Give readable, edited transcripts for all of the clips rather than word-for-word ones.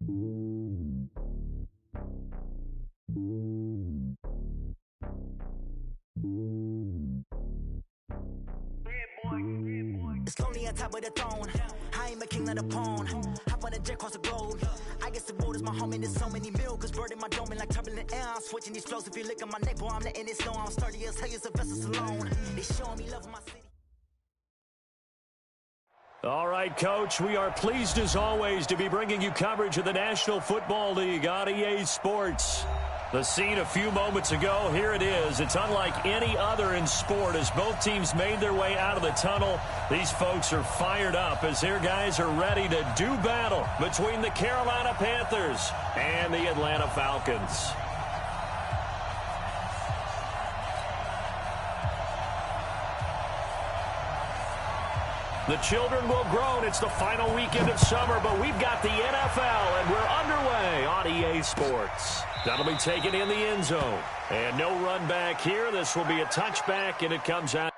It's lonely on top of the throne. I am a king of the pawn. Hop on a jet across the globe. I guess the world is my home and there's so many milk. Bird in my dome and like turbulent air. I'm switching these flows. If you look at my neck, boy, I'm letting it slow. I'm sturdy as hell as a vessel alone. They showing me love in my city. All right, Coach, we are pleased as always to be bringing you coverage of the National Football League on EA Sports. The scene a few moments ago, here it is. It's unlike any other in sport as both teams made their way out of the tunnel. These folks are fired up as their guys are ready to do battle between the Carolina Panthers and the Atlanta Falcons. The children will groan. It's the final weekend of summer, but we've got the NFL, and we're underway on EA Sports. That'll be taken in the end zone. And no run back here. This will be a touchback, and it comes out.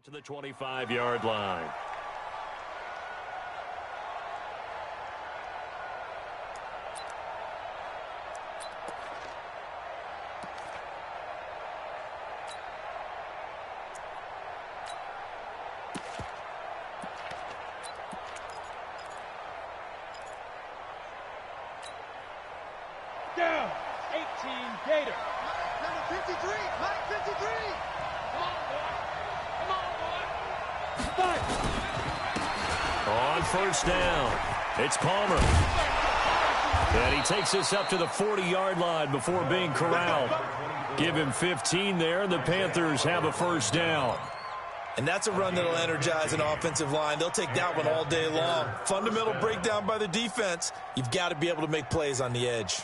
To the 25-yard line. Down, 18 Gator. Number 53, Mike 53. Come on, boy. On first down, it's Palmer. And he takes us up to the 40-yard line before being corralled. Give him 15 there, and the Panthers have a first down. And that's a run that'll energize an offensive line. They'll take that one all day long. Fundamental breakdown by the defense. You've got to be able to make plays on the edge.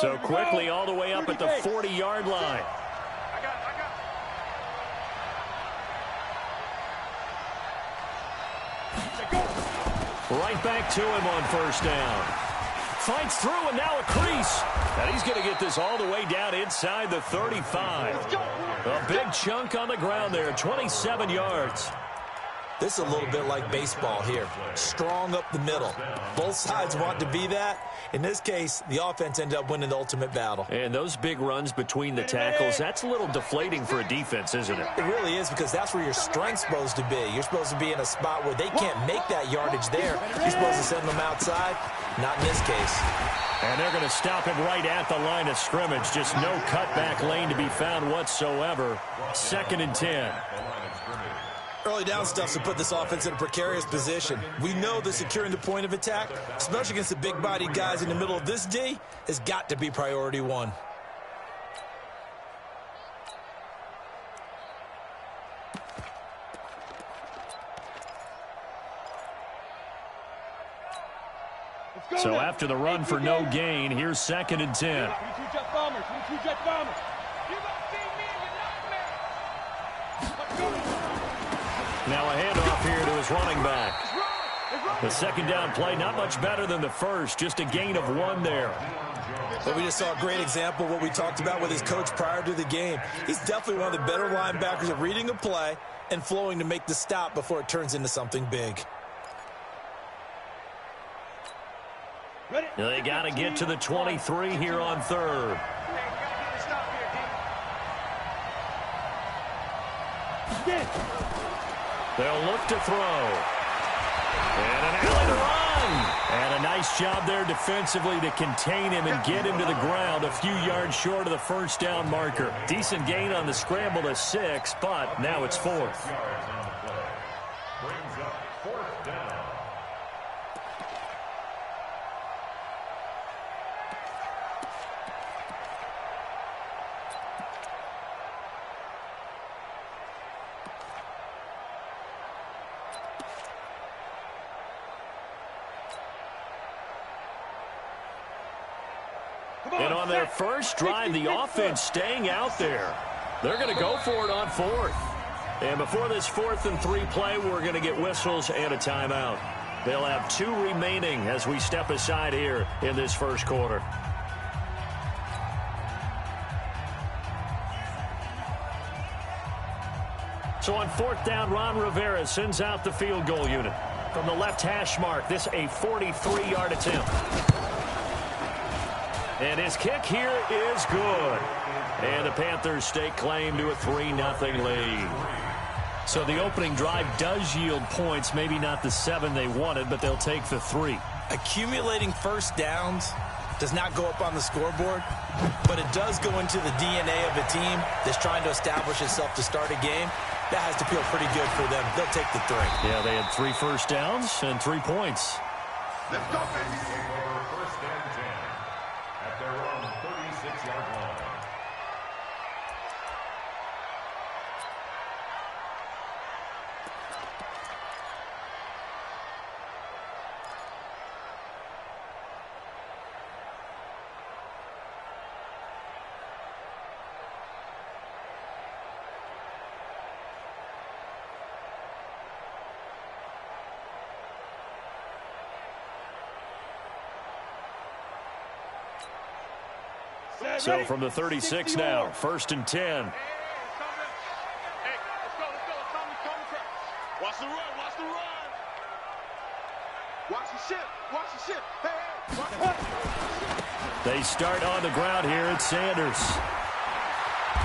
So quickly all the way up at the 40-yard line. Right back to him on first down. Fights through and now a crease. And he's going to get this all the way down inside the 35. A big chunk on the ground there, 27 yards. This is a little bit like baseball here. Strong up the middle. Both sides want to be that. In this case, the offense ended up winning the ultimate battle. And those big runs between the tackles, that's a little deflating for a defense, isn't it? It really is, because that's where your strength's supposed to be. You're supposed to be in a spot where they can't make that yardage there. You're supposed to send them outside. Not in this case. And they're going to stop him right at the line of scrimmage. Just no cutback lane to be found whatsoever. 2nd and 10. Early down stuff to put this offense in a precarious position. We know that securing the point of attack, especially against the big-bodied guys in the middle of this D, has got to be priority one. So after the run for no gain, here's 2nd and 10. Now a handoff here to his running back. The 2nd down play, not much better than the first, just a gain of 1 there. But we just saw a great example of what we talked about with his coach prior to the game. He's definitely one of the better linebackers at reading a play and flowing to make the stop before it turns into something big. They got to get to the 23 here on 3rd. They'll look to throw. And an alley to run. And a nice job there defensively to contain him and get him to the ground a few yards short of the first down marker. Decent gain on the scramble to 6, but now it's 4th. And on their first drive, the offense staying out there. They're going to go for it on 4th. And before this 4th and 3 play, we're going to get whistles and a timeout. They'll have 2 remaining as we step aside here in this first quarter. So on 4th down, Ron Rivera sends out the field goal unit. From the left hash mark, this a 43-yard attempt. And his kick here is good. And the Panthers stake claim to a 3-0 lead. So the opening drive does yield points, maybe not the 7 they wanted, but they'll take the 3. Accumulating first downs does not go up on the scoreboard, but it does go into the DNA of a team that's trying to establish itself to start a game. That has to feel pretty good for them. They'll take the 3. Yeah, they had 3 first downs and 3 points. Let's go, baby. First and 10 at their own 36-yard line. So from the 36 now, 1st and 10. Hey, let's go. Watch the run, watch the run. Watch the ship, watch the ship. Hey, watch the They start on the ground here at Sanders.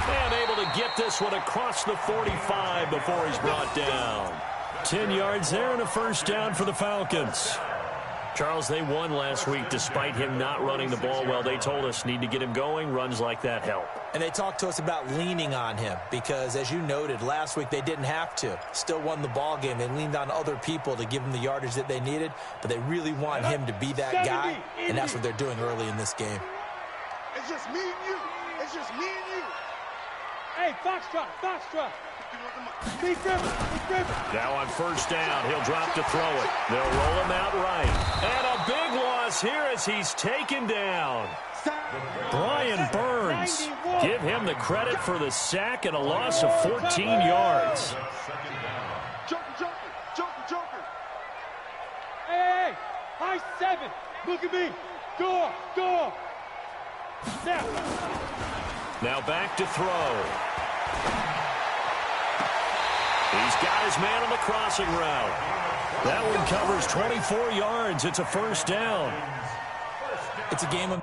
And able to get this one across the 45 before he's brought down. 10 yards there and a first down for the Falcons. Charles, they won last week despite him not running the ball well. They told us need to get him going. Runs like that help. And they talked to us about leaning on him because, as you noted, last week they didn't have to. Still won the ball game. They leaned on other people to give them the yardage that they needed, but they really want him to be that guy, and that's what they're doing early in this game. It's just me and you. It's just me and you. Hey, Foxtrot. Big River. Now on first down, he'll drop to throw it. They'll roll him out right. And a big loss here as he's taken down. Brian Burns. Give him the credit for the sack and a loss of 14 yards. Joker. Hey, high 7. Look at me. Door. Now back to throw. He's got his man on the crossing route. That one covers 24 yards. It's a first down. It's a game of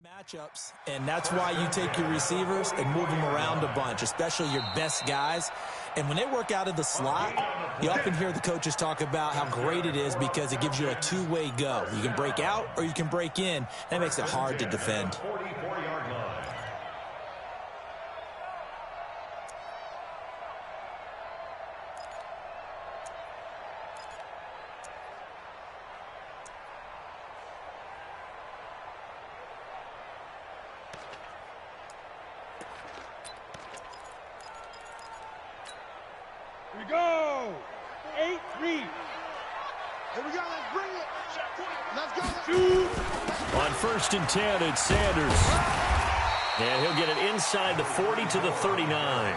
matchups, and that's why you take your receivers and move them around a bunch, especially your best guys. And when they work out of the slot, you often hear the coaches talk about how great it is because it gives you a two-way go. You can break out or you can break in. That makes it hard to defend. 44-yard line. Here we go. 8-3. Here we go. Let's bring it. Let's go. Shoot. On first and 10, it's Sanders. And he'll get it inside the 40 to the 39.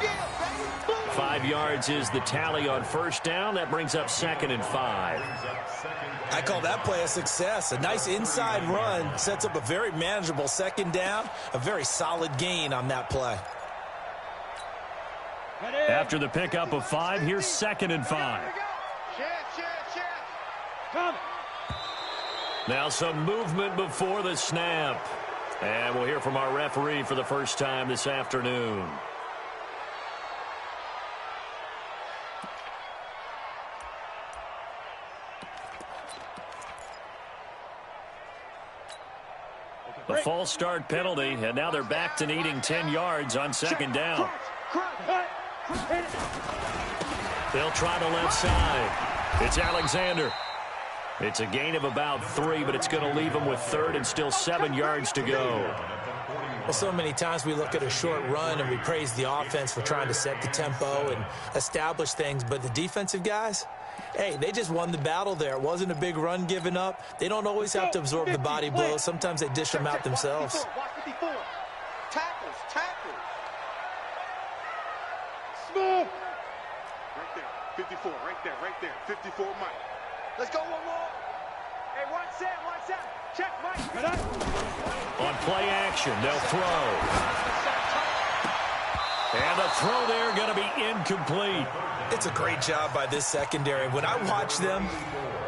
5 yards is the tally on first down. That brings up 2nd and 5. I call that play a success. A nice inside run sets up a very manageable second down. A very solid gain on that play. After the pickup of 5, here's 2nd and 5. Come. Now some movement before the snap. And we'll hear from our referee for the first time this afternoon. A false start penalty, and now they're back to needing 10 yards on second down. They'll try the left side. It's Alexander. It's a gain of about 3, but it's going to leave them with 3rd and still 7 yards to go. Well, so many times we look at a short run and we praise the offense for trying to set the tempo and establish things, but the defensive guys, Hey, they just won the battle there. It wasn't a big run given up. They don't always have to absorb the body blows. Sometimes they dish them out themselves. Watch 54. Tackles. Smooth. Right there. 54. Right there. 54, Mike. Let's go one more. Hey, watch Sam. Check, Mike. On play action, they'll throw. And the throw there going to be incomplete. It's a great job by this secondary. When I watch them,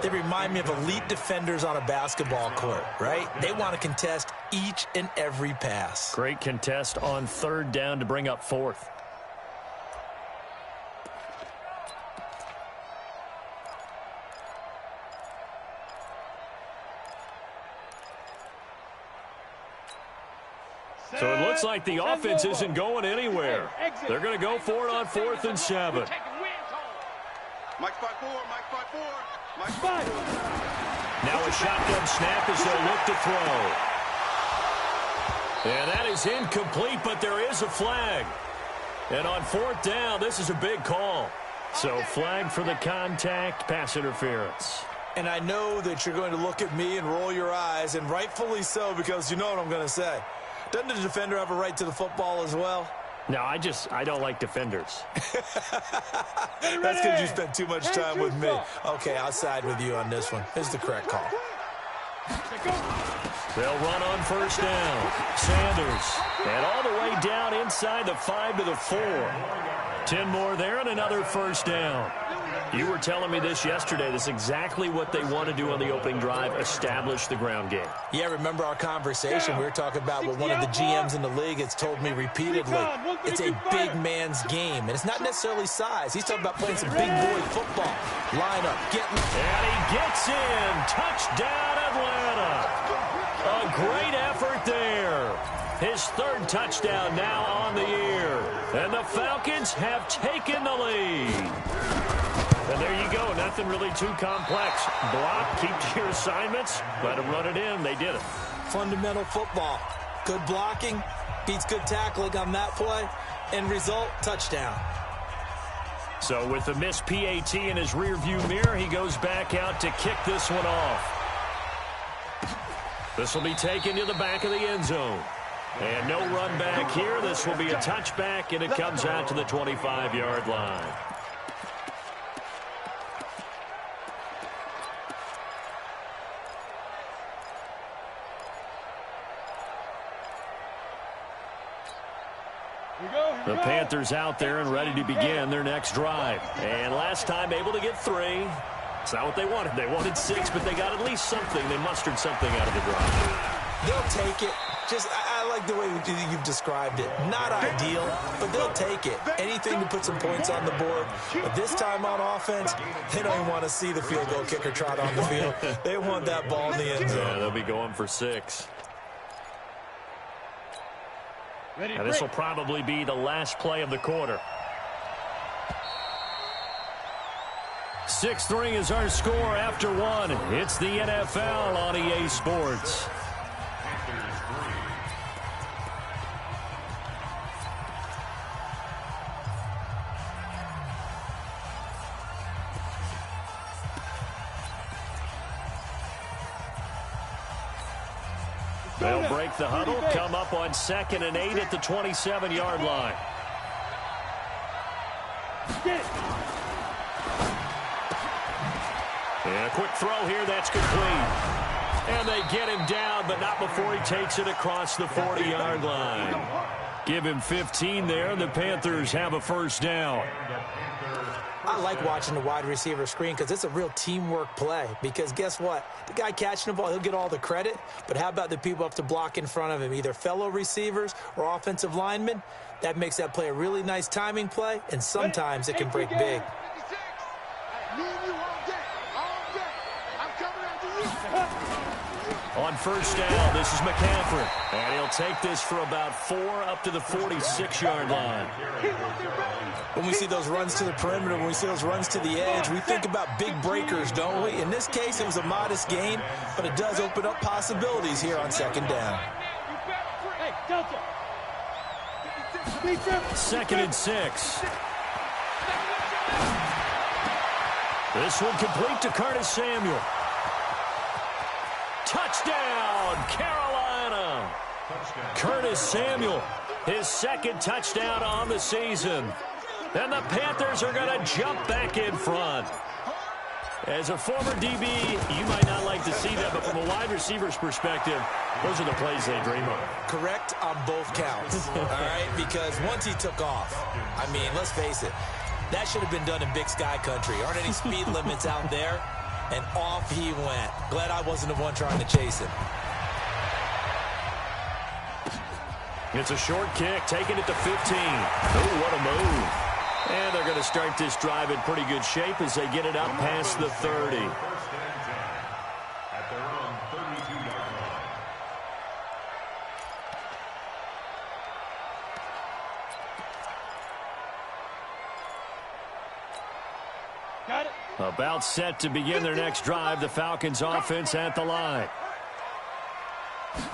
they remind me of elite defenders on a basketball court, right? They want to contest each and every pass. Great contest on third down to bring up fourth. So it looks like the offense isn't going anywhere. They're going to go for it on 4th and 7. Mike 5-4. Now a shotgun snap as they'll look to throw. And that is incomplete, but there is a flag. And on 4th down, this is a big call. So flag for the contact, pass interference. And I know that you're going to look at me and roll your eyes, and rightfully so, because you know what I'm going to say. Doesn't the defender have a right to the football as well? No, I don't like defenders. That's because you spent too much time with me. Okay, I'll side with you on this one. Here's the correct call. They'll run on 1st down. Sanders. And all the way down inside the 5 to the 4. 10 more there and another 1st down. You were telling me this yesterday. This is exactly what they want to do on the opening drive, establish the ground game. Yeah, remember our conversation. We were talking about what one of the GMs in the league has told me repeatedly. It's a big man's game, and it's not necessarily size. He's talking about playing some big boy football. Line up, getting. And he gets in. Touchdown, Atlanta. A great effort there. His 3rd touchdown now on the year. And the Falcons have taken the lead. And there you go. Nothing really too complex. Block, keep to your assignments, let them run it in. They did it. Fundamental football. Good blocking, beats good tackling on that play. End result, touchdown. So with the missed PAT in his rearview mirror, he goes back out to kick this one off. This will be taken to the back of the end zone. And no run back here. This will be a touchback, and it comes out to the 25-yard line. The Panthers out there and ready to begin their next drive. And last time able to get 3. It's not what they wanted. They wanted 6, but they got at least something. They mustered something out of the drive. They'll take it. I like the way you've described it. Not ideal, but they'll take it. Anything to put some points on the board. But this time on offense, they don't even want to see the field goal kicker trot on the field. They want that ball in the end zone. Yeah, they'll be going for 6. And this will probably be the last play of the quarter. 6-3 is our score after 1. It's the NFL on EA Sports. They'll break the huddle, come up on 2nd and 8 at the 27-yard line. And a quick throw here, that's complete. And they get him down, but not before he takes it across the 40-yard line. Give him 15 there, and the Panthers have a 1st down. I like watching the wide receiver screen because it's a real teamwork play. Because guess what? The guy catching the ball, he'll get all the credit. But how about the people up to block in front of him, either fellow receivers or offensive linemen? That makes that play a really nice timing play, and sometimes it can break big. On 1st down, this is McCaffrey. And he'll take this for about 4 up to the 46-yard line. When we see those runs to the perimeter, when we see those runs to the edge, we think about big breakers, don't we? In this case, it was a modest gain, but it does open up possibilities here on 2nd down. 2nd and 6. This one complete to Curtis Samuel. Touchdown, Carolina. Curtis Samuel, his second touchdown on the season. And the Panthers are going to jump back in front. As a former DB, you might not like to see that, but from a wide receiver's perspective, those are the plays they dream of. Correct on both counts, all right? Because once he took off, I mean, let's face it, that should have been done in Big Sky Country. Aren't any speed limits out there? And off he went. Glad I wasn't the one trying to chase him. It's a short kick, taking it to 15. Oh, what a move. And they're going to start this drive in pretty good shape as they get it up past the 30. At their own 32-yard line. Got it. About set to begin their next drive, the Falcons offense at the line.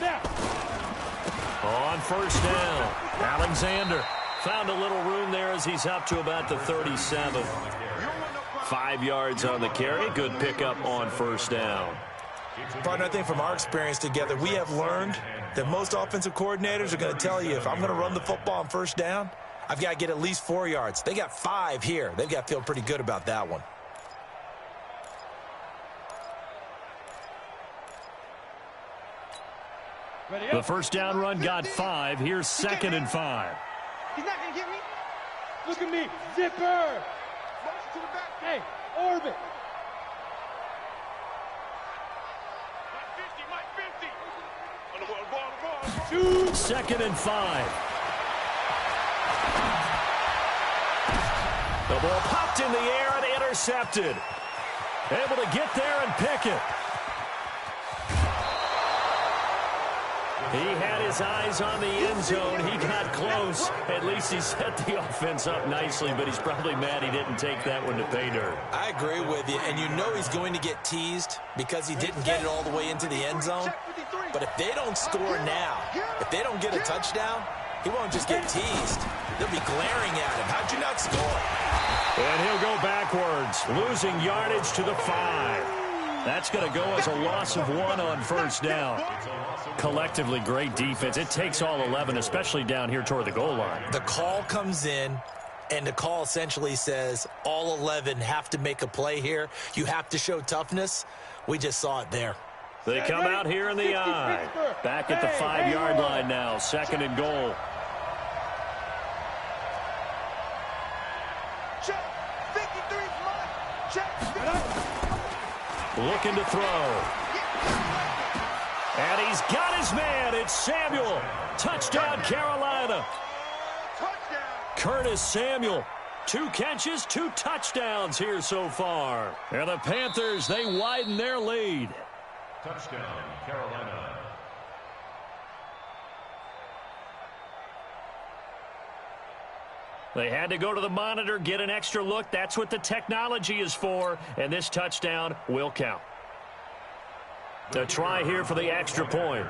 Now. On first down, Alexander found a little room there as he's up to about the 37. 5 yards on the carry. Good pickup on first down. Partner, I think from our experience together, we have learned that most offensive coordinators are going to tell you, if I'm going to run the football on first down, I've got to get at least 4 yards. They got 5 here. They've got to feel pretty good about that one. The first down run got 5. Here's 2nd and 5. He's not going to get me. Look at me. Zipper. Motion to the back. Hey, orbit. Mike 50. On the ball. 2nd and 5. The ball popped in the air and intercepted. Able to get there and pick it. He had his eyes on the end zone. He got close. At least he set the offense up nicely, but he's probably mad he didn't take that one to pay dirt. I agree with you, and you know he's going to get teased because he didn't get it all the way into the end zone. But if they don't score now, if they don't get a touchdown, he won't just get teased. They'll be glaring at him. How'd you not score? And he'll go backwards, losing yardage to the 5. That's going to go as a loss of 1 on first down. Collectively, great defense. It takes all 11, especially down here toward the goal line. The call comes in, and the call essentially says all 11 have to make a play here. You have to show toughness. We just saw it there. They come out here in the eye. Back at the 5-yard line now, 2nd and goal. Check. 53 mine. Check. Looking to throw. And he's got his man. It's Samuel. Touchdown, Carolina. Touchdown. Curtis Samuel. 2 catches, 2 touchdowns here so far. And the Panthers, they widen their lead. Touchdown, Carolina. They had to go to the monitor, get an extra look. That's what the technology is for. And this touchdown will count. A try here for the extra point.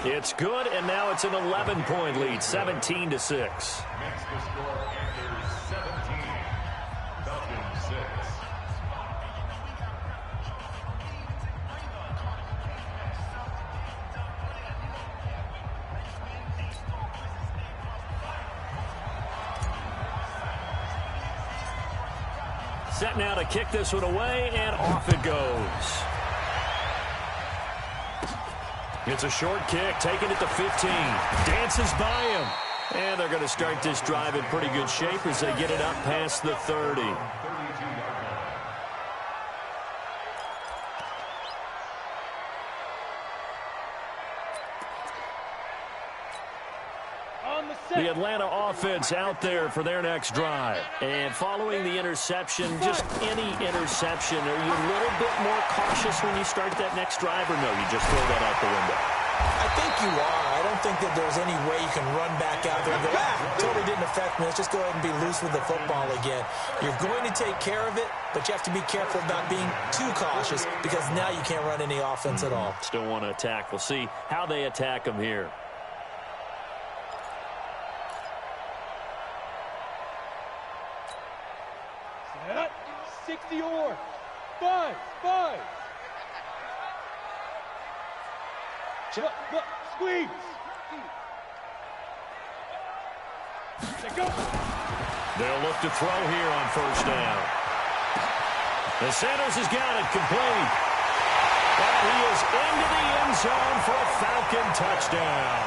It's good, and now it's an 11-point lead, 17-6. Makes the score Panthers 17, Falcons 6. Set now to kick this one away, and off it goes. It's a short kick, taking it to 15. Dances by him. And they're going to start this drive in pretty good shape as they get it up past the 30. The Atlanta offense out there for their next drive. And following the interception, just any interception, are you a little bit more cautious when you start that next drive, or no, you just throw that out the window? I think you are. I don't think that there's any way you can run back out there and go, totally didn't affect me. Let's just go ahead and be loose with the football again. You're going to take care of it, but you have to be careful about being too cautious because now you can't run any offense at all. Still want to attack. We'll see how they attack them here. 60 or 5. Look, squeeze. Go. They'll look to throw here on first down. The Sanders has got it complete. And he is into the end zone for a Falcon touchdown.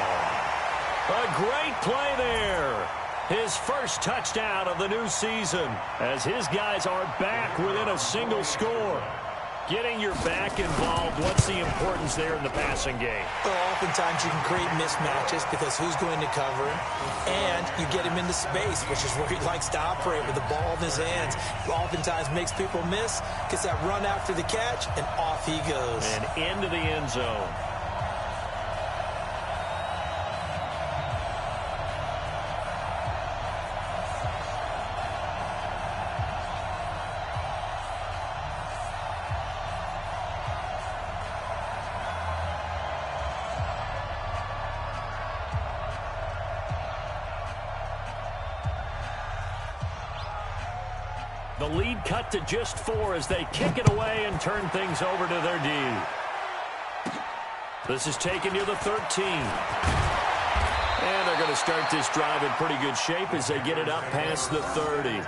A great play there. His first touchdown of the new season as his guys are back within a single score. Getting your back involved, what's the importance there in the passing game? Well, oftentimes you can create mismatches because who's going to cover him, and you get him into space, which is where he likes to operate with the ball in his hands. Oftentimes makes people miss, gets that run after the catch, and off he goes. And into the end zone. The lead cut to just 4 as they kick it away and turn things over to their D. This is taken near the 13. And they're going to start this drive in pretty good shape as they get it up past the 30.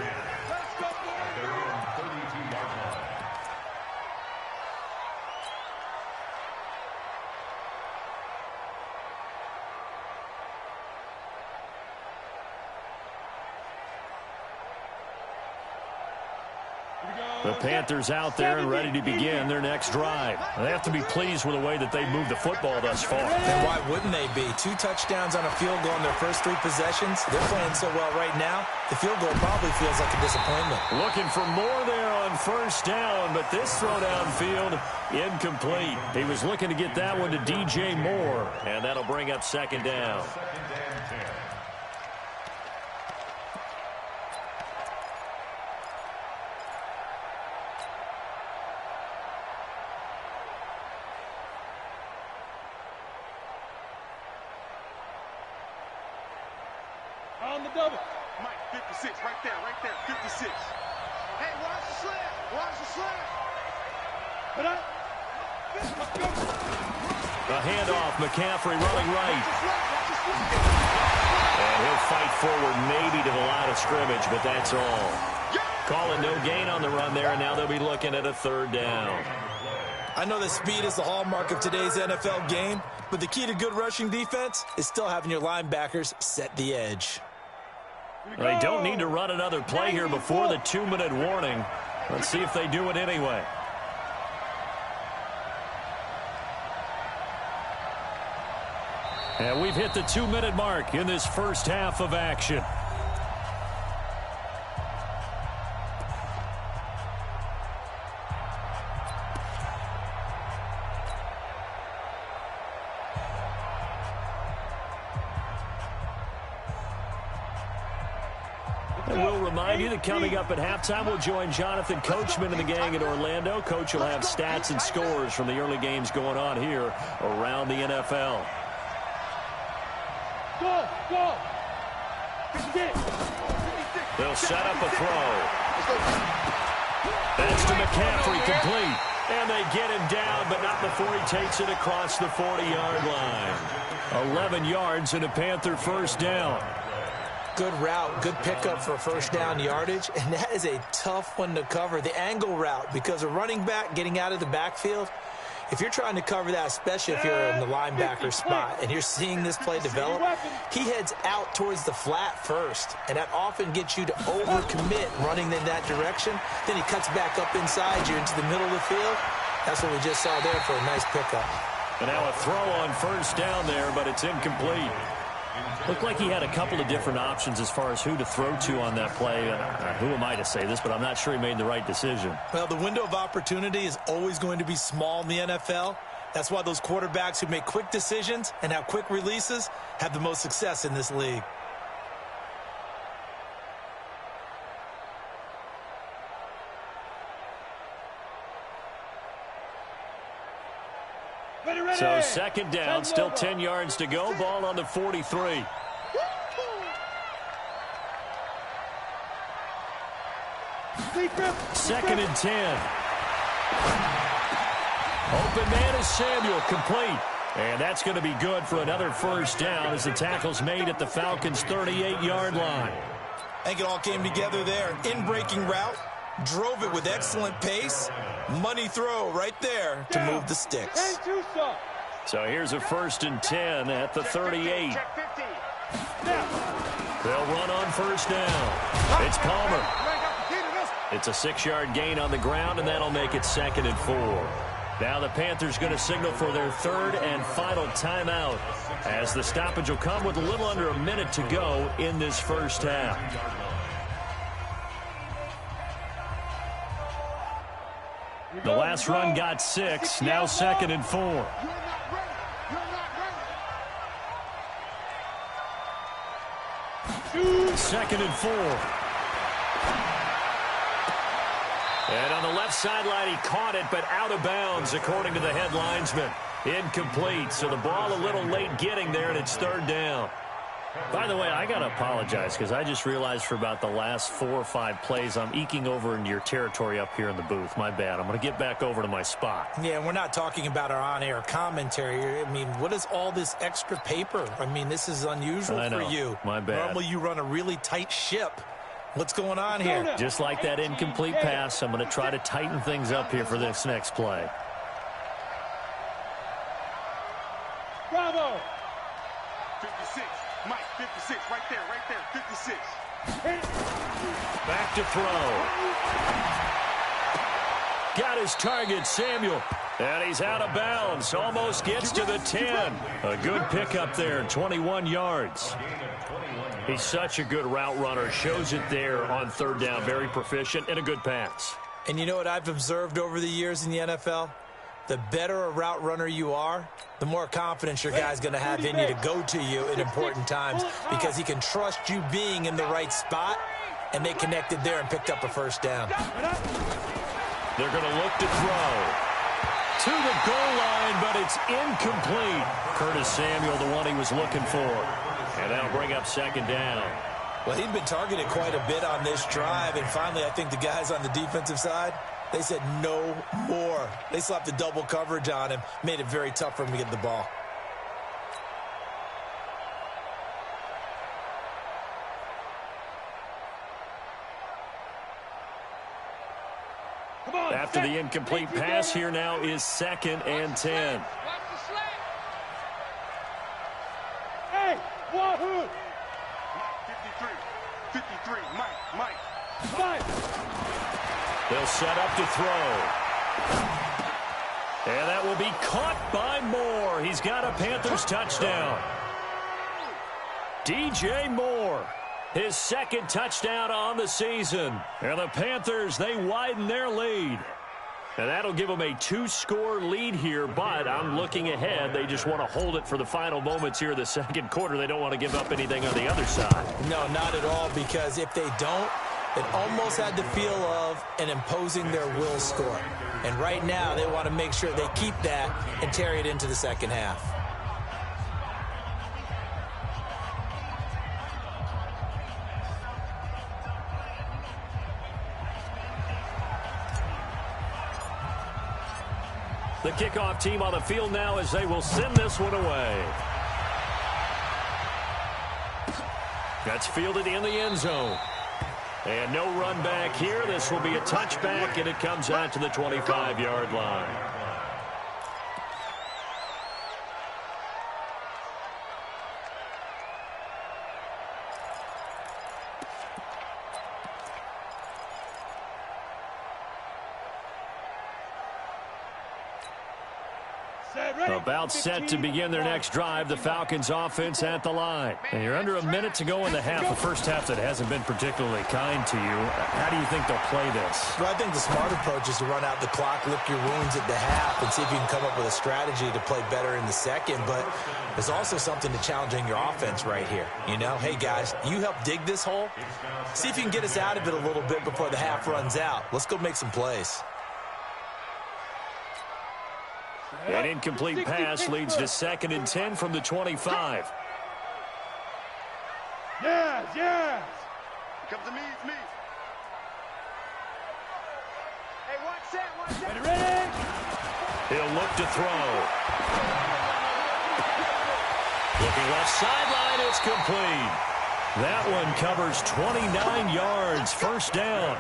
The Panthers out there and ready to begin their next drive. They have to be pleased with the way that they've moved the football thus far. And why wouldn't they be? 2 touchdowns on a field goal in their first 3 possessions. They're playing so well right now, the field goal probably feels like a disappointment. Looking for more there on first down, but this throw downfield, incomplete. He was looking to get that one to DJ Moore, and that'll bring up second down. On the double. Mike, 56, right there, 56. Hey, watch the slant. Put up. A handoff, McCaffrey running right. And he'll fight forward maybe to the line of scrimmage, but that's all. Call it no gain on the run there, and now they'll be looking at a third down. I know that speed is the hallmark of today's NFL game, but the key to good rushing defense is still having your linebackers set the edge. They don't need to run another play here before the 2-minute warning. Let's see if they do it anyway. And we've hit the 2-minute mark in this first half of action. And we'll remind you that coming up at halftime, we'll join Jonathan Coachman and the gang in Orlando. Coach will have stats and scores from the early games going on here around the NFL. Go. They'll set up a throw. That's to McCaffrey, complete. And they get him down, but not before he takes it across the 40-yard line. 11 yards and a Panther first down. Good route, good pickup for first down yardage, and that is a tough one to cover. The angle route, because a running back getting out of the backfield, if you're trying to cover that, especially if you're in the linebacker spot and you're seeing this play develop, he heads out towards the flat first, and that often gets you to overcommit running in that direction. Then he cuts back up inside you into the middle of the field. That's what we just saw there for a nice pickup. And now a throw on first down there, but it's incomplete. Looked like he had a couple of different options as far as who to throw to on that play. Who am I to say this, but I'm not sure he made the right decision. Well, the window of opportunity is always going to be small in the NFL. That's why those quarterbacks who make quick decisions and have quick releases have the most success in this league. So second down, still 10 yards to go. Ball on the 43. 2nd and 10. Open man is Samuel, complete. And that's going to be good for another first down as the tackle's made at the Falcons' 38-yard line. I think it all came together there. In-breaking route, drove it with excellent pace. Money throw right there to move the sticks. So here's a 1st and 10 at the 38. They'll run on first down. It's Palmer. It's a 6-yard gain on the ground, and that'll make it 2nd and 4. Now the Panthers going to signal for their 3rd and final timeout as the stoppage will come with a little under a minute to go in this first half. The last run got 6, now 2nd and 4. 2nd and 4. And on the left sideline, he caught it, but out of bounds, according to the head linesman. Incomplete, so the ball a little late getting there, and it's 3rd down. By the way, I got to apologize because I just realized for about the last 4 or 5 plays, I'm eking over into your territory up here in the booth. My bad. I'm going to get back over to my spot. Yeah, we're not talking about our on-air commentary. I mean, what is all this extra paper? I mean, this is unusual for you. My bad. Normally you run a really tight ship. What's going on here? Just like that incomplete pass, I'm going to try to tighten things up here for this next play. Bravo! 56. Mike, 56. Right there. 56. Back to throw. Got his target, Samuel. And he's out of bounds. Almost gets to the 10. A good pickup there, 21 yards. He's such a good route runner. Shows it there on 3rd down. Very proficient and a good pass. And you know what I've observed over the years in the NFL? The better a route runner you are, the more confidence your guy's going to have in you to go to you in important times because he can trust you being in the right spot, and they connected there and picked up a first down. They're going to look to throw to the goal line, but it's incomplete. Curtis Samuel, the one he was looking for. And that'll bring up 2nd down. Well, he'd been targeted quite a bit on this drive, and finally I think the guys on the defensive side, they said no more. They slapped the double coverage on him, made it very tough for him to get the ball. After the incomplete pass, here now is 2nd and 10. Hey, wahoo! 53. Mike. They'll set up to throw. And that will be caught by Moore. He's got a Panthers touchdown. DJ Moore, his 2nd touchdown on the season. And the Panthers, they widen their lead. And that'll give them a 2-score lead here, but I'm looking ahead. They just want to hold it for the final moments here of the 2nd quarter. They don't want to give up anything on the other side. No, not at all, because if they don't, it almost had the feel of an imposing their will score. And right now, they want to make sure they keep that and carry it into the 2nd half. The kickoff team on the field now as they will send this one away. That's fielded in the end zone. And no run back here. This will be a touchback, and it comes out to the 25-yard line. About set to begin their next drive, the Falcons offense at the line. And you're under a minute to go in the half, a first half that hasn't been particularly kind to you. How do you think they'll play this? Well, I think the smart approach is to run out the clock, lick your wounds at the half, and see if you can come up with a strategy to play better in the 2nd. But there's also something to challenging your offense right here. You know, hey, guys, you help dig this hole. See if you can get us out of it a little bit before the half runs out. Let's go make some plays. An incomplete pass leads to 2nd and 10 from the 25. Yes. Come to me, it's me. He'll look to throw. Looking left sideline, it's complete. That one covers 29 yards, first down.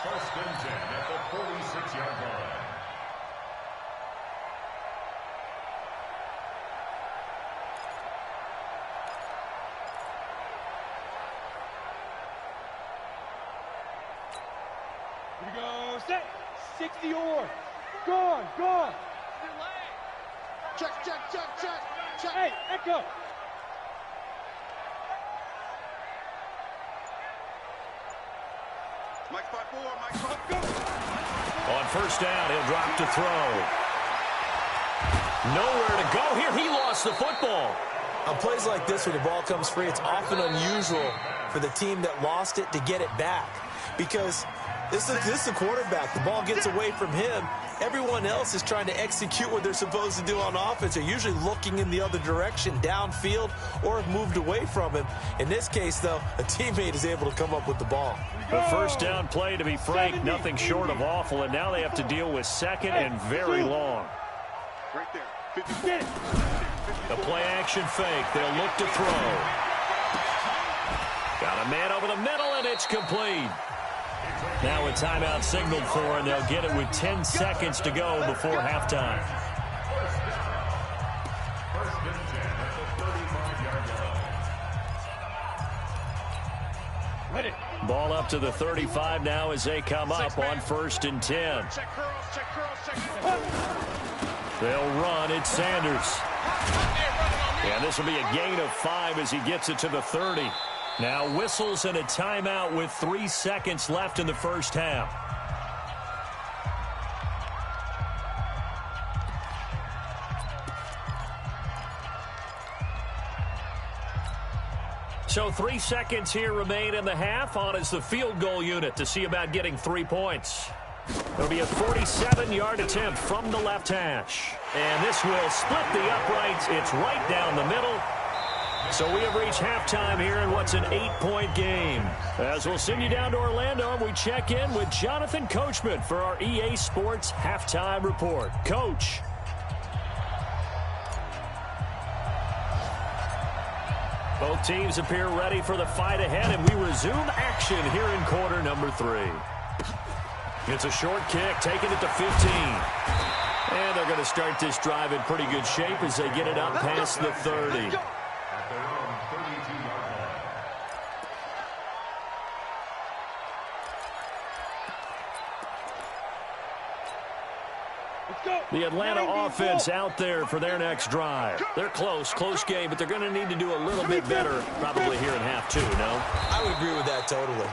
First and 10 at the 46-yard line. Here we go, set, 60 or, gone. Check. Hey, echo. Mike 5-4. On first down, he'll drop to throw. Nowhere to go here. He lost the football. On plays like this where the ball comes free, it's often unusual for the team that lost it to get it back. Because this is the quarterback. The ball gets away from him. Everyone else is trying to execute what they're supposed to do on offense. They're usually looking in the other direction, downfield, or have moved away from him. In this case, though, a teammate is able to come up with the ball. The first down play, to be frank, nothing short of awful, and now they have to deal with second and very long. Right there, 50. The play-action fake. They'll look to throw. Got a man over the middle, and it's complete. Now a timeout signaled for, and they'll get it with 10 seconds to go before halftime. First and 10 at the 35-yard line. Ready. Ball up to the 35 now as they come up on first and 10. Check curls. They'll run. It's Sanders. And this will be a gain of 5 as he gets it to the 30. Now whistles and a timeout with 3 seconds left in the first half. So 3 seconds here remain in the half. On is the field goal unit to see about getting 3 points. It'll be a 47-yard attempt from the left hash. And this will split the uprights. It's right down the middle. So we have reached halftime here in what's an 8-point game. As we'll send you down to Orlando, we check in with Jonathan Coachman for our EA Sports Halftime Report. Coach. Both teams appear ready for the fight ahead, and we resume action here in quarter number 3. It's a short kick, taking it to 15. And they're going to start this drive in pretty good shape as they get it up past the 30. At their own 32-yard line. The Atlanta offense out there for their next drive. They're close game, but they're going to need to do a little bit better probably here in half 2, no? I would agree with that totally.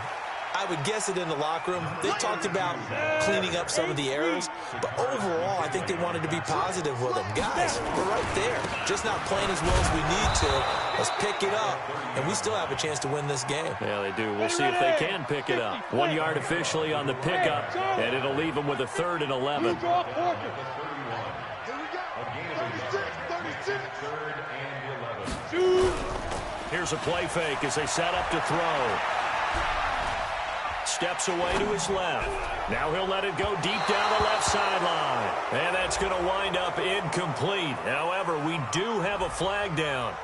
I would guess it in the locker room. They talked about cleaning up some of the errors, but overall, I think they wanted to be positive with them. Guys, we're right there. Just not playing as well as we need to. Let's pick it up, and we still have a chance to win this game. Yeah, they do. We'll see if they can pick it up. 1 yard officially on the pickup, and it'll leave them with a 3rd and 11. Here we go. 36, 3rd and 11. Here's a play fake as they set up to throw. Steps away to his left. Now he'll let it go deep down the left sideline. And that's going to wind up incomplete. However, we do have a flag down.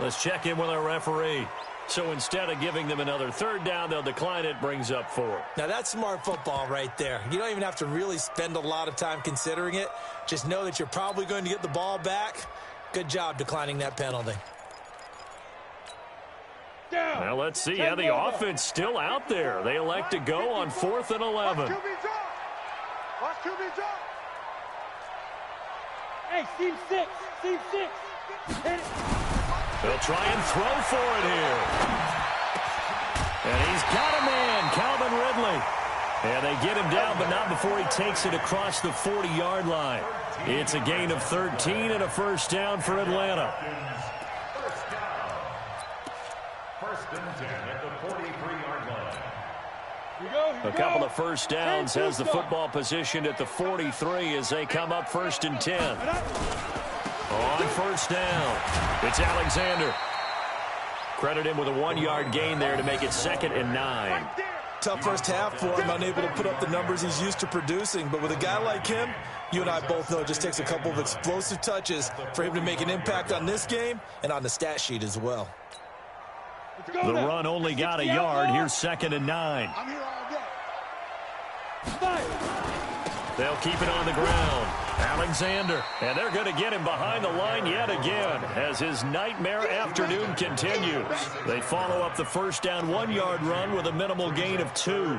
Let's check in with our referee. So instead of giving them another 3rd down, they'll decline it, brings up 4. Now that's smart football right there. You don't even have to really spend a lot of time considering it. Just know that you're probably going to get the ball back. Good job declining that penalty. Well, let's see how the offense still out there. They elect to go on 4th and 11. Hey, team 6. Hit it. They'll try and throw for it here. And he's got a man, Calvin Ridley. And they get him down, but not before he takes it across the 40-yard line. It's a gain of 13 and a first down for Atlanta. First and 10 at the 43-yard line. A couple of first downs has the football positioned at the 43 as they come up 1st and 10. On first down, it's Alexander. Credit him with a 1-yard gain there to make it 2nd and 9. Tough first half for him, unable to put up the numbers he's used to producing. But with a guy like him, you and I both know it just takes a couple of explosive touches for him to make an impact on this game and on the stat sheet as well. The run only got a yard. Here's 2nd and 9. I'm here all day. They'll keep it on the ground. Alexander, and they're going to get him behind the line yet again as his nightmare afternoon continues. They follow up the first down 1-yard run with a minimal gain of 2.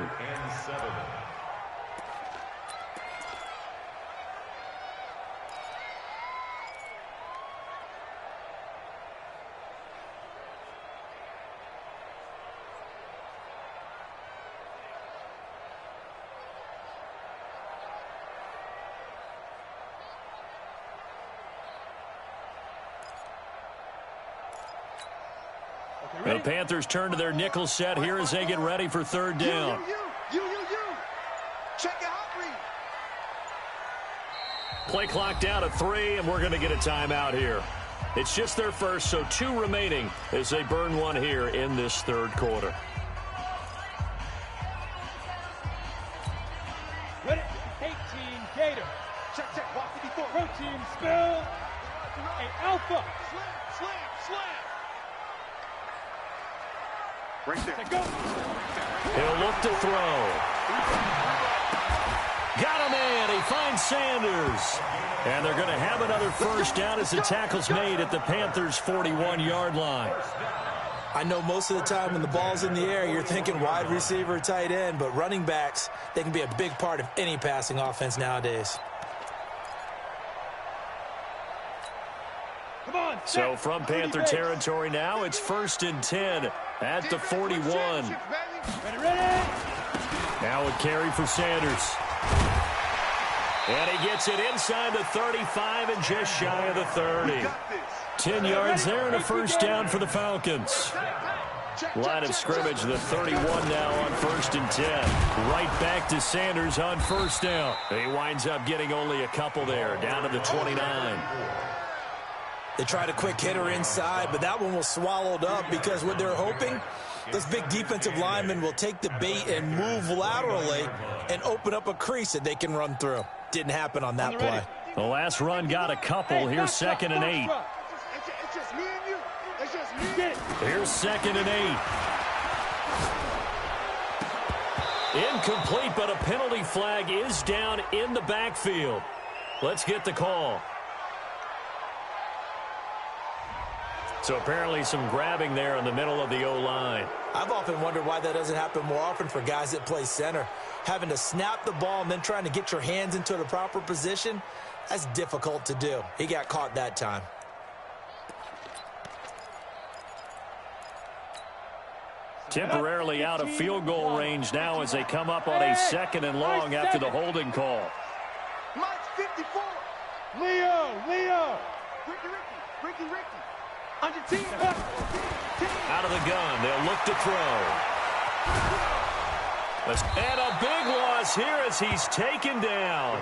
The Panthers turn to their nickel set here as they get ready for 3rd down. You. Check it out, read. Play clock down to 3, and we're going to get a timeout here. It's just their first, so 2 remaining as they burn one here in this 3rd quarter. Ready? 18 Gator. Check. Walk 54. Protein spill. A alpha. Slam. Right there. Go. He'll look to throw. Got a man. He finds Sanders. And they're going to have another first down as the tackle's made at the Panthers' 41-yard line. I know most of the time when the ball's in the air, you're thinking wide receiver, tight end, but running backs, they can be a big part of any passing offense nowadays. Come on. So from Panther territory now, it's 1st and 10 at the 41. Ready. Now a carry for Sanders. And he gets it inside the 35 and just shy of the 30. 10 yards there and a first down for the Falcons. Line of scrimmage, the 31 now on 1st and 10. Right back to Sanders on 1st down. He winds up getting only a couple there, down to the 29. They tried a quick hitter inside, but that one was swallowed up because what they're hoping, those big defensive linemen will take the bait and move laterally and open up a crease that they can run through. Didn't happen on that play. The last run got a couple. Here's 2nd and 8. It's just me and you. It's just me. Here's 2nd and 8. Incomplete, but a penalty flag is down in the backfield. Let's get the call. So apparently some grabbing there in the middle of the O-line. I've often wondered why that doesn't happen more often for guys that play center. Having to snap the ball and then trying to get your hands into the proper position, that's difficult to do. He got caught that time. Temporarily out of field goal range now as they come up on a 2nd and long after the holding call. Mike's 54. Leo. Ricky. On your team. Out of the gun. They'll look to throw. And a big loss here as he's taken down.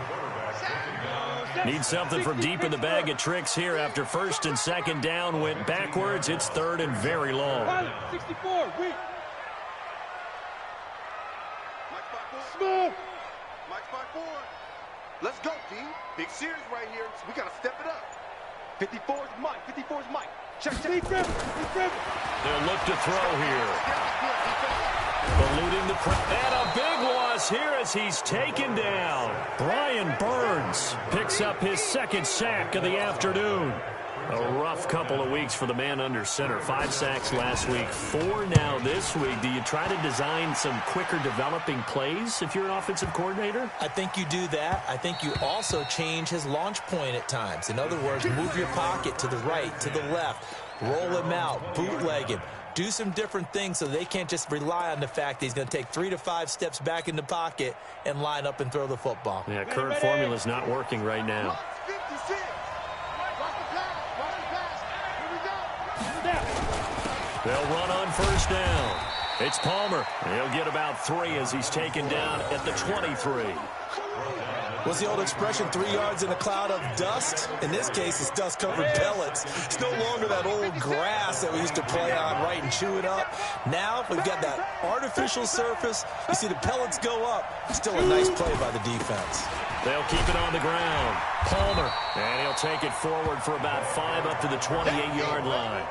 Need something from deep in the bag of tricks here after 1st and 2nd down went backwards. It's 3rd and very long. 64. Weak. Smooth. Mike's by 4. Let's go, D. Big series right here. We got to step it up. 54's Mike. 54's Mike. Check. They'll look to throw here. Eluding the and a big loss here as he's taken down. Brian Burns picks up his 2nd sack of the afternoon. A rough couple of weeks for the man under center. 5 sacks last week, 4 now this week. Do you try to design some quicker developing plays if you're an offensive coordinator? I think you do that. I think you also change his launch point at times. In other words, move your pocket to the right, to the left, roll him out, bootleg him. Do some different things so they can't just rely on the fact that he's going to take 3 to 5 steps back in the pocket and line up and throw the football. Yeah, current formula is not working right now. 56. They'll run on 1st down. It's Palmer. He'll get about 3 as he's taken down at the 23. What's the old expression, 3 yards in a cloud of dust? In this case, it's dust-covered pellets. It's no longer that old grass that we used to play on, right, and chew it up. Now we've got that artificial surface. You see the pellets go up. Still a nice play by the defense. They'll keep it on the ground. Palmer, and he'll take it forward for about 5 up to the 28-yard line.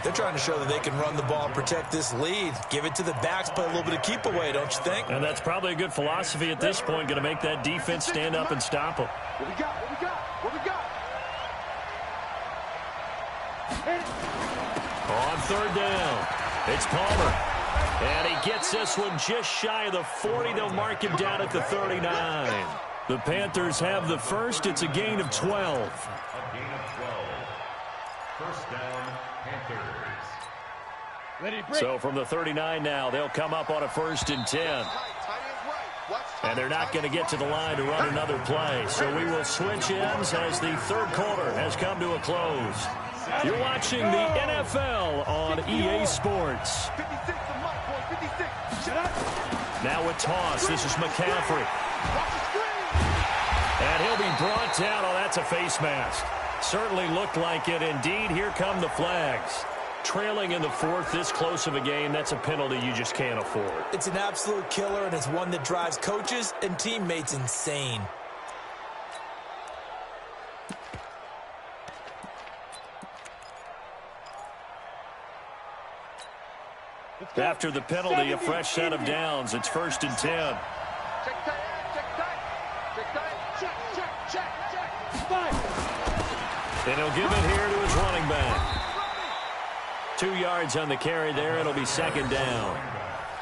They're trying to show that they can run the ball and protect this lead. Give it to the backs, play a little bit of keep away, don't you think? And that's probably a good philosophy at this point, going to make that defense stand up and stop them. What we got? What we got? What we got? On third down, it's Palmer. And he gets this one just shy of the 40. They'll mark him down at the 39. The Panthers have the first. It's a gain of 12. A gain of 12. First down, Panthers. So from the 39 now, they'll come up on a 1st and 10. And they're not going to get to the line to run another play. So we will switch ends as the third quarter has come to a close. You're watching the NFL on EA Sports. Now with toss, this is McCaffrey. And he'll be brought down. Oh, that's a face mask. Certainly looked like it. Indeed, here come the flags. Trailing in the 4th, this close of a game, that's a penalty you just can't afford. It's an absolute killer, and it's one that drives coaches and teammates insane. After the penalty, a fresh set of downs. It's 1st and 10. And he'll give it here to his running back. 2 yards on the carry there. It'll be 2nd down.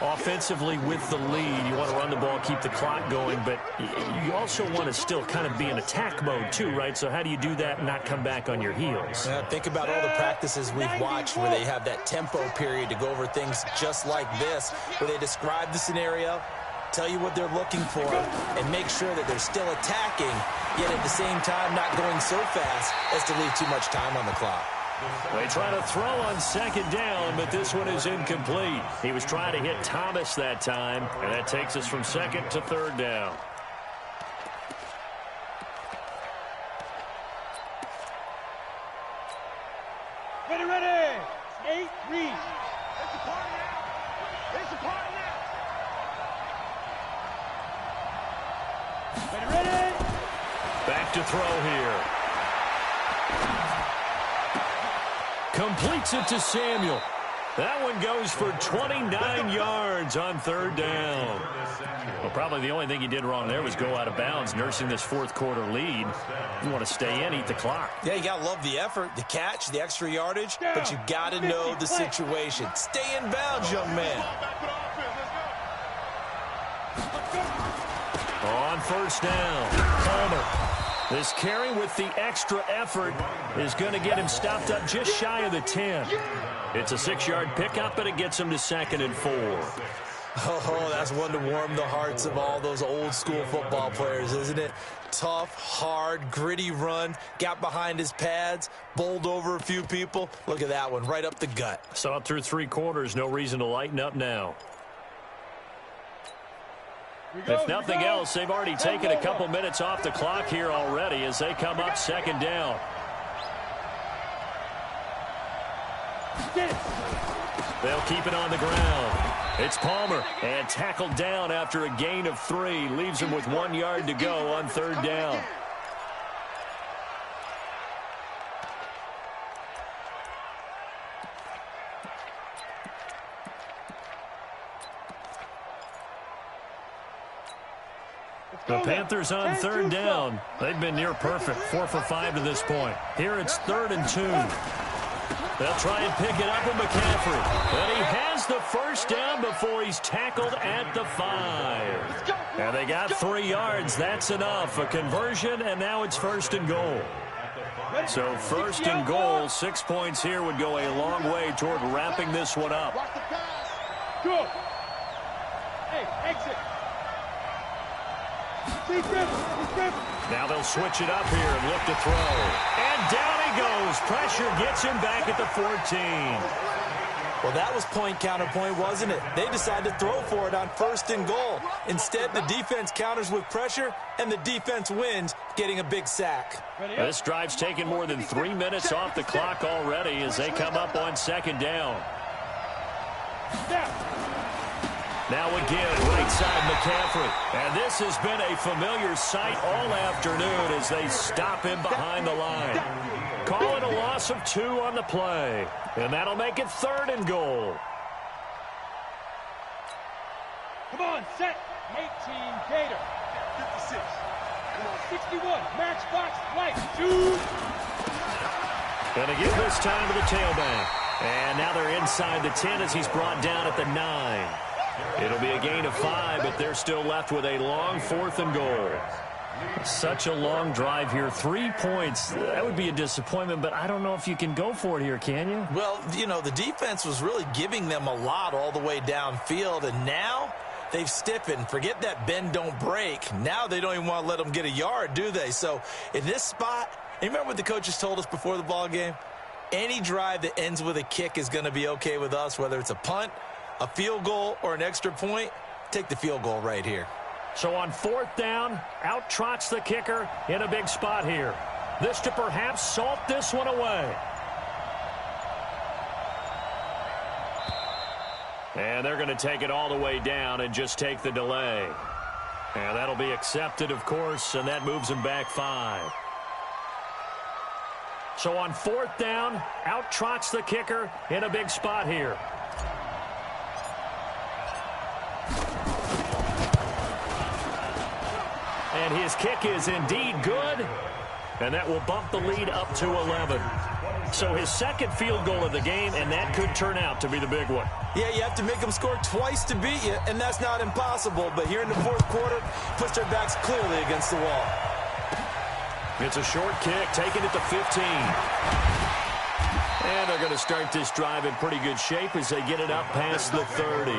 Offensively with the lead, you want to run the ball, keep the clock going, but you also want to still kind of be in attack mode too, right? So how do you do that and not come back on your heels? Think about all the practices we've watched where they have that tempo period to go over things just like this, where they describe the scenario, tell you what they're looking for, and make sure that they're still attacking, yet at the same time not going so fast as to leave too much time on the clock. They try to throw on 2nd down, but this one is incomplete. He was trying to hit Thomas that time, and that takes us from 2nd to 3rd down. Ready. 8 read. It's a party now. It's a party now. Ready. Back to throw here. Completes it to Samuel. That one goes for 29 yards on 3rd down. Well, probably the only thing he did wrong there was go out of bounds, nursing this 4th quarter lead. You want to stay in, eat the clock. Yeah, you got to love the effort, the catch, the extra yardage, but you got to know the situation. Stay in bounds, young man. On 1st down, Palmer. This carry with the extra effort is going to get him stopped up just shy of the 10. It's a 6-yard pickup, but it gets him to 2nd and 4. Oh, that's one to warm the hearts of all those old school football players, isn't it? Tough, hard, gritty run, got behind his pads, bowled over a few people. Look at that one, right up the gut. Saw it through 3 quarters, no reason to lighten up now. If nothing else, they've already taken a couple minutes off the clock here already as they come up 2nd down. They'll keep it on the ground. It's Palmer, and tackled down after a gain of 3. Leaves him with 1 yard to go on 3rd down. The Panthers on 3rd down. They've been near perfect, 4 for 5 to this point. Here it's 3rd and 2. They'll try and pick it up with McCaffrey. But he has the 1st down before he's tackled at the 5. And they got 3 yards. That's enough. A conversion, and now it's 1st and goal. So 1st and goal, 6 points here would go a long way toward wrapping this one up. Go. Hey, exit. Now they'll switch it up here and look to throw. And down he goes. Pressure gets him back at the 14. Well, that was point counterpoint, wasn't it? They decided to throw for it on 1st and goal. Instead, the defense counters with pressure, and the defense wins, getting a big sack. This drive's taken more than 3 minutes off the clock already as they come up on 2nd down. Now again, right side McCaffrey. And this has been a familiar sight all afternoon as they stop him behind the line. Call it a loss of 2 on the play. And that'll make it 3rd and goal. Come on, set. 18, Gator. 56. 61, matchbox, right, shoot. Gonna give this time to the tailback. And now they're inside the 10 as he's brought down at the 9. It'll be a gain of 5, but they're still left with a long 4th and goal. Such a long drive here. 3 points. That would be a disappointment, but I don't know if you can go for it here, can you? Well, you know, the defense was really giving them a lot all the way downfield, and now they've stiffened. Forget that bend, don't break. Now they don't even want to let them get a yard, do they? So in this spot, you remember what the coaches told us before the ball game? Any drive that ends with a kick is going to be okay with us, whether it's a punt, a field goal, or an extra point. Take the field goal right here. So on 4th down, out trots the kicker in a big spot here. This to perhaps salt this one away. And they're going to take it all the way down and just take the delay. And that'll be accepted, of course, and that moves them back 5. So on 4th down, out trots the kicker in a big spot here. And his kick is indeed good, and that will bump the lead up to 11. So his 2nd field goal of the game, and that could turn out to be the big one. Yeah, you have to make them score twice to beat you, and that's not impossible. But here in the 4th quarter, puts their backs clearly against the wall. It's a short kick, taking it to 15. And they're going to start this drive in pretty good shape as they get it up past the 30.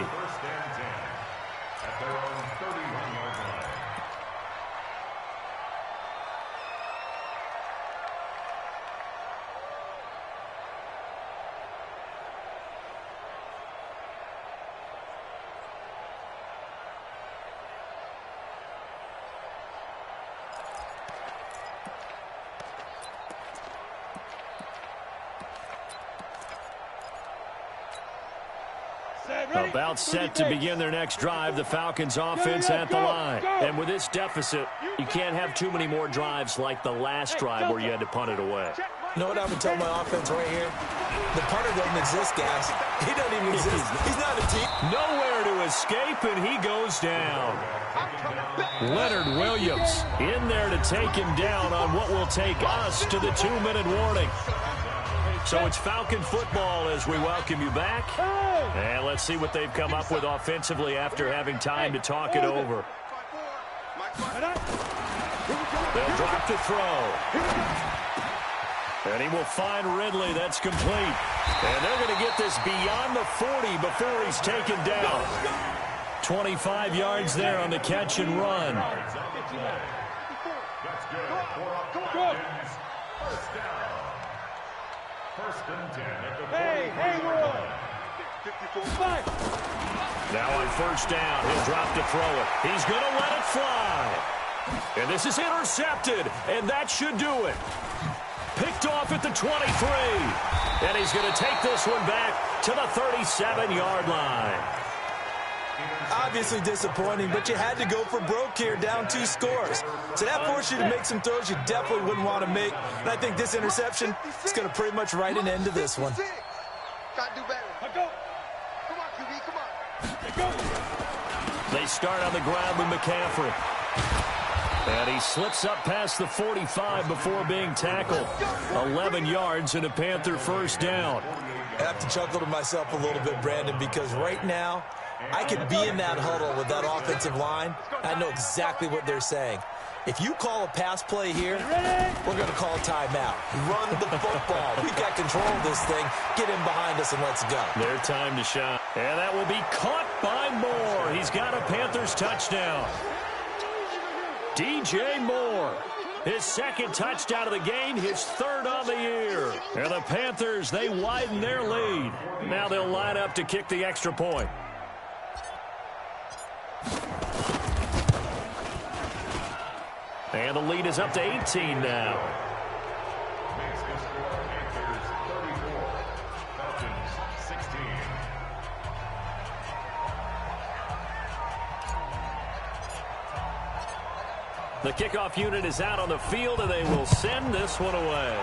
About set to begin their next drive, the Falcons offense at the line. And with this deficit, you can't have too many more drives like the last drive where you had to punt it away. You know what I would tell my offense right here? The punter doesn't exist, guys. He doesn't even exist. He's not a team. Nowhere to escape, and he goes down. Leonard Williams in there to take him down on what will take us to the 2-minute warning. So it's Falcon football as we welcome you back. And let's see what they've come up with offensively after having time to talk it over. They'll drop to throw. And he will find Ridley. That's complete. And they're going to get this beyond the 40 before he's taken down. 25 yards there on the catch and run. That's good. First and 10 at the 40. Hey, Roy. Now on 1st down, he'll drop to throw it. He's going to let it fly. And this is intercepted, and that should do it. Picked off at the 23. And he's going to take this one back to the 37-yard line. Obviously disappointing, but you had to go for broke here, down 2 scores. So that forced you to make some throws you definitely wouldn't want to make. And I think this interception is going to pretty much write an end to this one. Got to do better. Go. Come on, QB, come on. Go. They start on the ground with McCaffrey. And he slips up past the 45 before being tackled. 11 yards and a Panther 1st down. I have to chuckle to myself a little bit, Brandon, because right now I could be in that huddle with that offensive line. I know exactly what they're saying. If you call a pass play here, we're going to call a timeout. Run the football. We've got control of this thing. Get in behind us and let's go. Their time to shine. And that will be caught by Moore. He's got a Panthers touchdown. DJ Moore, his 2nd touchdown of the game, his 3rd on the year. And the Panthers, they widen their lead. Now they'll line up to kick the extra point. And the lead is up to 18 now. Panthers 34, Falcons 16. The kickoff unit is out on the field, and they will send this one away.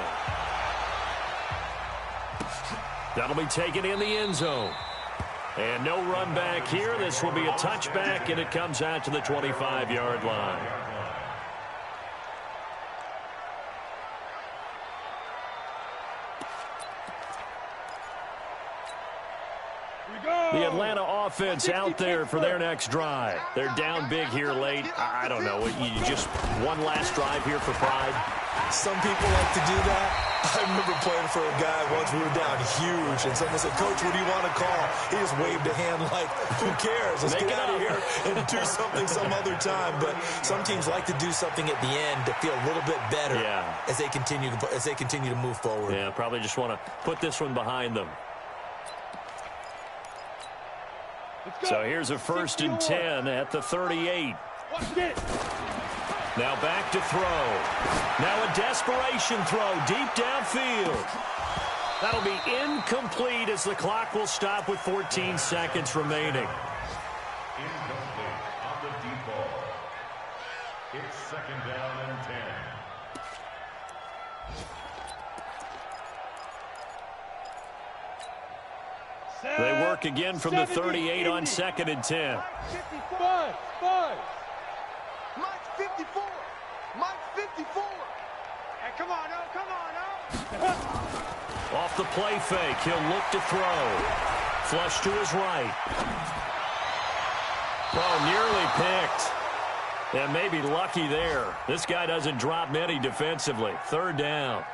That'll be taken in the end zone. And no run back here. This will be a touchback, and it comes out to the 25-yard line. The Atlanta offense out there for their next drive. They're down big here late. I don't know. You just one last drive here for pride. Some people like to do that. I remember playing for a guy once. We were down huge, and someone said, "Coach, what do you want to call?" He just waved a hand like, "Who cares? Let's get out of here and do something some other time." But some teams like to do something at the end to feel a little bit better as they continue to move forward. Yeah, probably just want to put this one behind them. So here's a 1st and 10 at the 38. Now back to throw. Now a desperation throw deep downfield. That'll be incomplete as the clock will stop with 14 seconds remaining. Incomplete on the deep ball. It's 2nd down and 10. They work again from the 38 on 2nd and 10. Five. Mike 54. Mike 54. Hey, come on, oh, come on, oh. Off the play fake, he'll look to throw. Flush to his right. Oh, nearly picked. And maybe lucky there. This guy doesn't drop many defensively. 3rd down.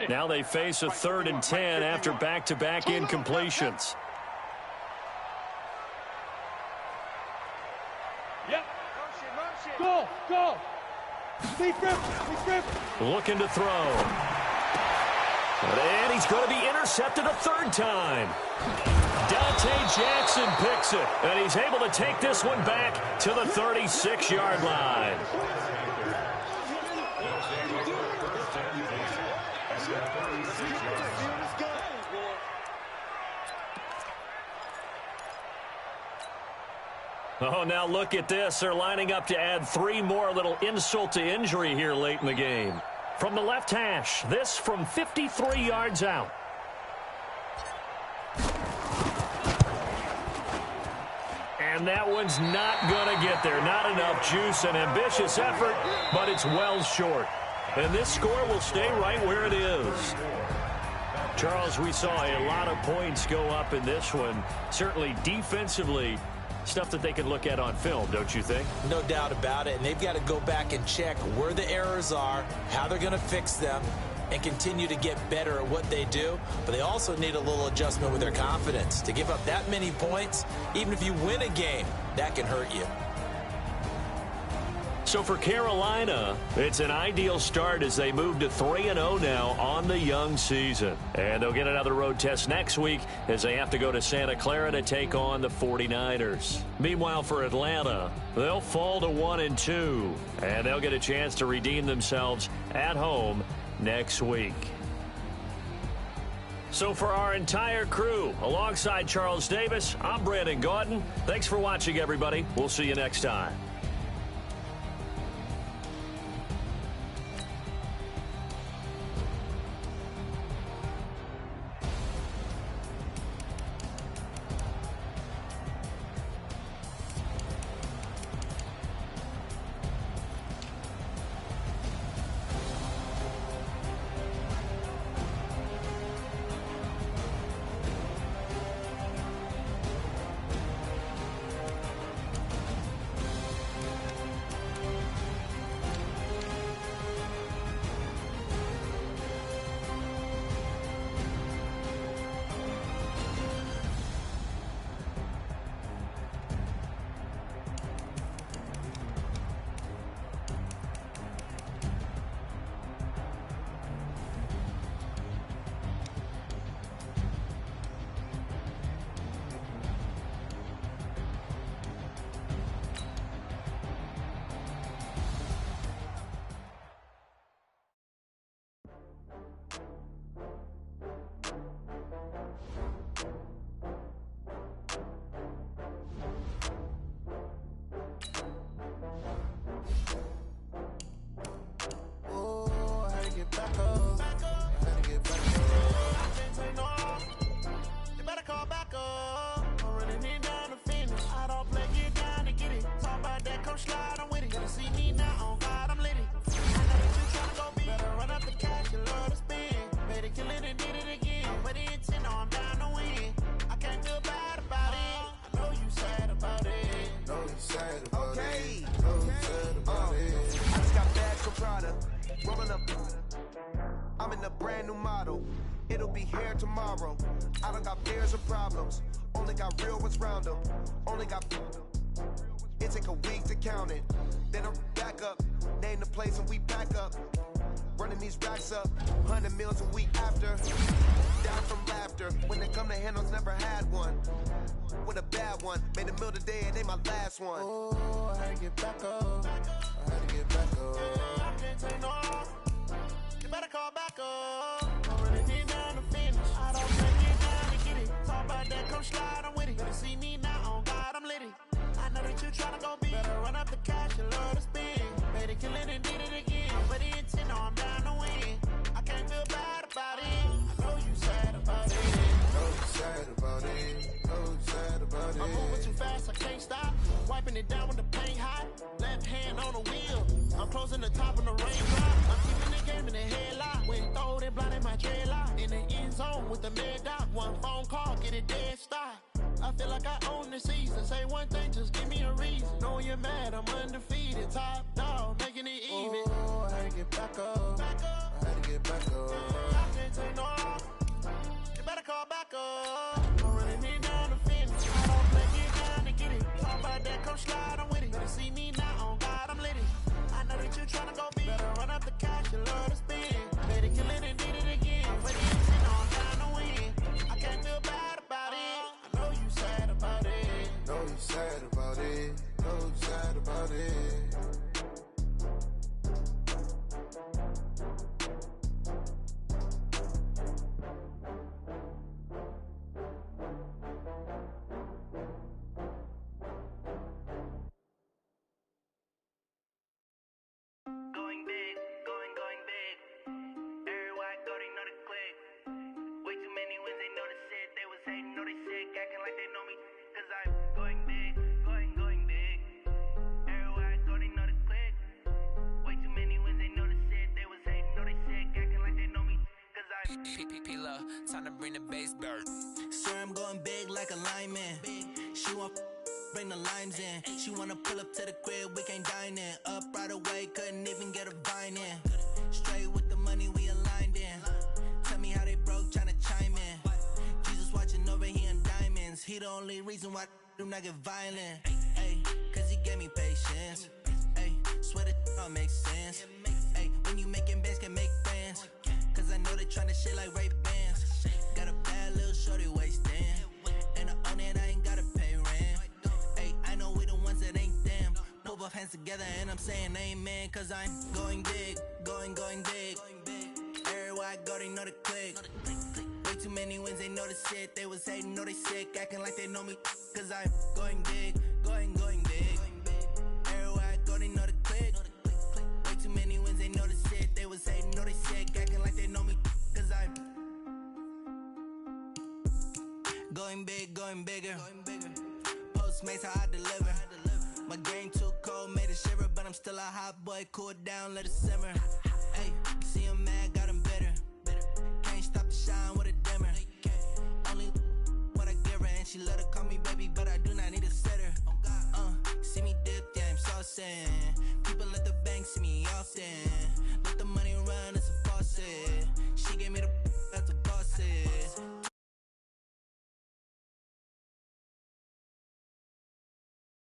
Now they face a 3rd and 10 after back-to-back incompletions. Yep. Go. Be grip. Looking to throw. And he's going to be intercepted a 3rd time. Dante Jackson picks it, and he's able to take this one back to the 36-yard line. Oh, now look at this. They're lining up to add 3 more, a little insult to injury here late in the game. From the left hash, this from 53 yards out. And that one's not going to get there. Not enough juice. An ambitious effort, but it's well short. And this score will stay right where it is. Charles, we saw a lot of points go up in this one. Certainly defensively, stuff that they can look at on film, don't you think? No doubt about it. And they've got to go back and check where the errors are, how they're going to fix them, and continue to get better at what they do. But they also need a little adjustment with their confidence. To give up that many points, even if you win a game, that can hurt you. So for Carolina, it's an ideal start as they move to 3-0 now on the young season. And they'll get another road test next week as they have to go to Santa Clara to take on the 49ers. Meanwhile, for Atlanta, they'll fall to 1-2, and they'll get a chance to redeem themselves at home next week. So for our entire crew, alongside Charles Davis, I'm Brandon Gaudin. Thanks for watching, everybody. We'll see you next time. Oh, I had to get back up. I had to get back up. I can't take no off. You better call back up. I'm running it down to finish. I don't play, get down to get it. Talk about that, come slide, I'm with it. Gonna see me now, on God, I'm lit it. I know that you tryna go big. Better run up the cash, you love to spend. Better kill it and did it again. But the intent, no, I'm down to win. I can't feel bad about it. I know you sad about it. Know you sad about Okay. it. Know you sad about it. I just got bags from Prada. Rolling up. I'm in a brand new model. It'll be here tomorrow. I done got fears and problems. Only got real ones round them. Only got. It take a week to count it. Then I'm back up. Name the place and we back up. Running these racks up. 100 meals a week after. Down from laughter. When it come to handles, never had one. With a bad one. Made a meal today and they my last one. Oh, I had to get back up. I had to get back up. I can't take no off. You better call back up. I'm running it down to finish. I don't play, get down to get it. Talk about that, come slide, I'm with it. Better see me now, on God, I'm lit it. I know that you tryna go big. Better run up the cash, you love to spend. Better kill it and did it again. But the intent, no, I'm down to win. I can't feel bad about it. I know you sad about it. Know you sad about it. Know you sad about it. I'm moving too fast, I can't stop. Wiping it down when the paint hot. Left hand on the wheel. I'm closing the top on the raindrop. I'm keeping the game in the headlock. When throwed and blinded my dreadlock. In the end zone with the mid dot. One phone call, get it dead stop. I feel like I own the season. Say one thing, just give me a reason. Knowing you're mad, I'm undefeated. Top dog, making it even. Oh, I had to get back up. I had to get back up. I can't take no off. You better call back up. I'm running it down to finish. I don't play, get down to get it. Talk about that, come slide, I'm with it. Better see me now, on God, I'm lit it. I know that you tryna go big. Better run up the cash, you love to spend. Better kill it and did it again. But the intent, no, I'm down to win. I can't feel bad about it. I know you sad about it. Know you sad about it. Know you sad about it. Going big, going big. Everywhere I go, they know the click. Way too many wins, they know the shit. They was hating, know they sick, acting like they know me. Cause I'm going big, going big. Everywhere I go, they know the click. Way too many wins, they know the shit. They was hating, know they sick, acting like they know me. Cause I'm P-P-P-Lo, time to bring the bass bird. Swear I'm going big like a lineman. She want bring the limes in. She wanna pull up to the crib, we can't dine in. Up right away, couldn't even get a vine in. Straight with the money, we aligned in. Tell me how they broke, tryna chime in. Jesus watching over here in diamonds. He the only reason why do not get violent. Ay, cause he gave me patience. Ay, swear that all makes sense. Ay, when you making bands, can make friends. Cause I know they tryna shit like Ray-Bans. Got a bad little shorty wasting. And I own it, I ain't gotta pay rent. Ay, I know we the ones that ain't them. Put both hands together and I'm saying amen. Cause I'm going big, going big. Everywhere I go, they know the click. Way too many wins, they know the shit. They was hating, know they sick, acting like they know me. Cause I'm going big, going big. Everywhere I go, they know the click. Way too many wins, they know the shit. They was hating, know they sick, acting like they know me. Cause I'm going big, going bigger. Postmates, how I deliver. My game too cold, made it shiver, but I'm still a hot boy. Cool it down, let it simmer.